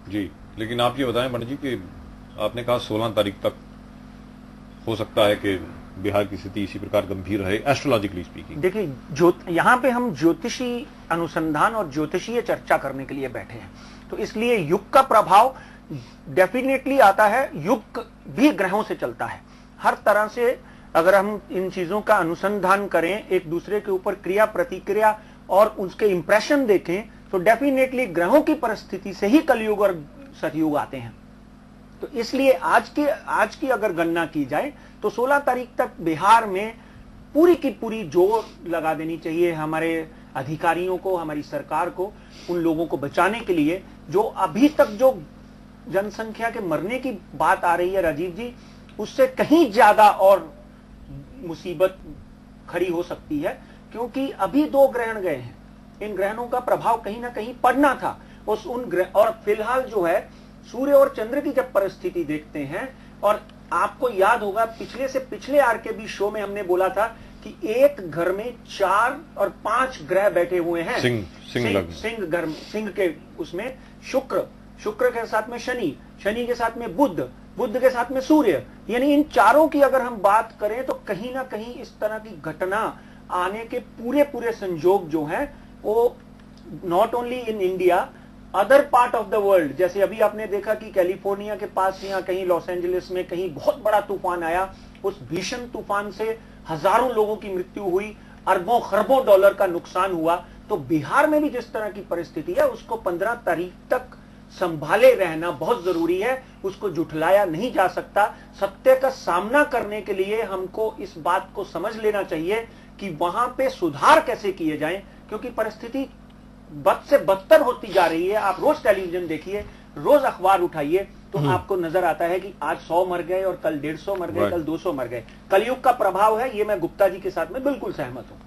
जी, लेकिन आप ये बताएं पंडित जी कि आपने कहा 16 तारीख तक हो सकता है कि बिहार की स्थिति इसी प्रकार गंभीर रहे, एस्ट्रोलॉजिकली स्पीकिंग। देखिए, यहाँ पे हम ज्योतिषी अनुसंधान और ज्योतिषीय चर्चा करने के लिए बैठे हैं, तो इसलिए युग का प्रभाव डेफिनेटली आता है। युग भी ग्रहों से चलता है। हर तरह से अगर हम इन चीजों का अनुसंधान करें, एक दूसरे के ऊपर क्रिया प्रतिक्रिया और उसके इंप्रेशन देखें, तो डेफिनेटली ग्रहों की परिस्थिति से ही कलयुग और सतयुग आते हैं। तो इसलिए आज की अगर गणना की जाए तो 16 तारीख तक बिहार में पूरी की पूरी जोर लगा देनी चाहिए हमारे अधिकारियों को, हमारी सरकार को, उन लोगों को बचाने के लिए जो अभी तक जो जनसंख्या के मरने की बात आ रही है राजीव जी, उससे कहीं ज्यादा और मुसीबत खड़ी हो सकती है। क्योंकि अभी 2 ग्रहण गए हैं, इन ग्रहणों का प्रभाव कहीं ना कहीं पड़ना था और फिलहाल जो है सूर्य और चंद्र की जब परिस्थिति देखते हैं, और आपको याद होगा पिछले से पिछले आरकेबी शो में हमने बोला था कि एक घर में 4 और 5 ग्रह बैठे हुए हैं। सिंह के उसमें शुक्र के साथ में शनि के साथ में बुध के साथ में सूर्य, यानी इन चारों की अगर हम बात करें तो कहीं ना कहीं इस तरह की घटना आने के पूरे संजोग जो हैं वो not only in India, other part of the world, जैसे अभी आपने देखा कि कैलिफोर्निया के पास या कहीं लॉस एंजलिस में कहीं बहुत बड़ा तूफान आया, उस भीषण तूफान से हजारों लोगों की मृत्यु हुई, अरबों खरबों डॉलर का नुकसान हुआ। तो बिहार में भी जिस तरह की परिस्थिति है उसको 15 तारीख तक संभाले रहना बहुत जरूरी है, उसको जुठलाया नहीं जा सकता। सत्य का सामना करने के लिए हमको इस बात को समझ लेना चाहिए कि वहां पे सुधार कैसे किए जाएं, क्योंकि परिस्थिति बद से बदतर होती जा रही है। आप रोज टेलीविजन देखिए, रोज अखबार उठाइए तो आपको नजर आता है कि आज 100 मर गए और कल 150 मर गए, कल 200 मर गए। कलयुग का प्रभाव है, ये मैं गुप्ता जी के साथ में बिल्कुल सहमत हूं।